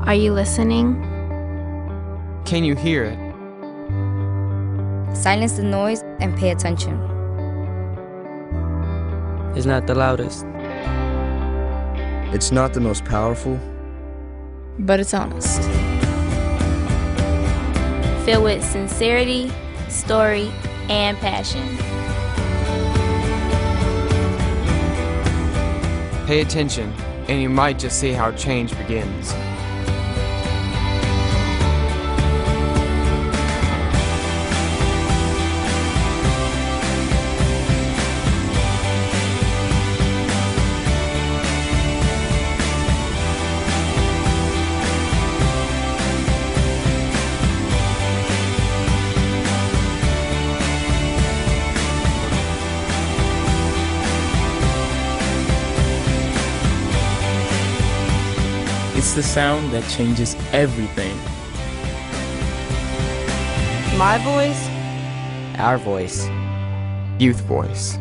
Are you listening? Can you hear it? Silence the noise and pay attention. It's not the loudest. It's not the most powerful, But it's honest. Filled with sincerity, story, and passion. Pay attention, and you might just see how change begins. It's the sound that changes everything. My voice? Our voice. Youth Voice.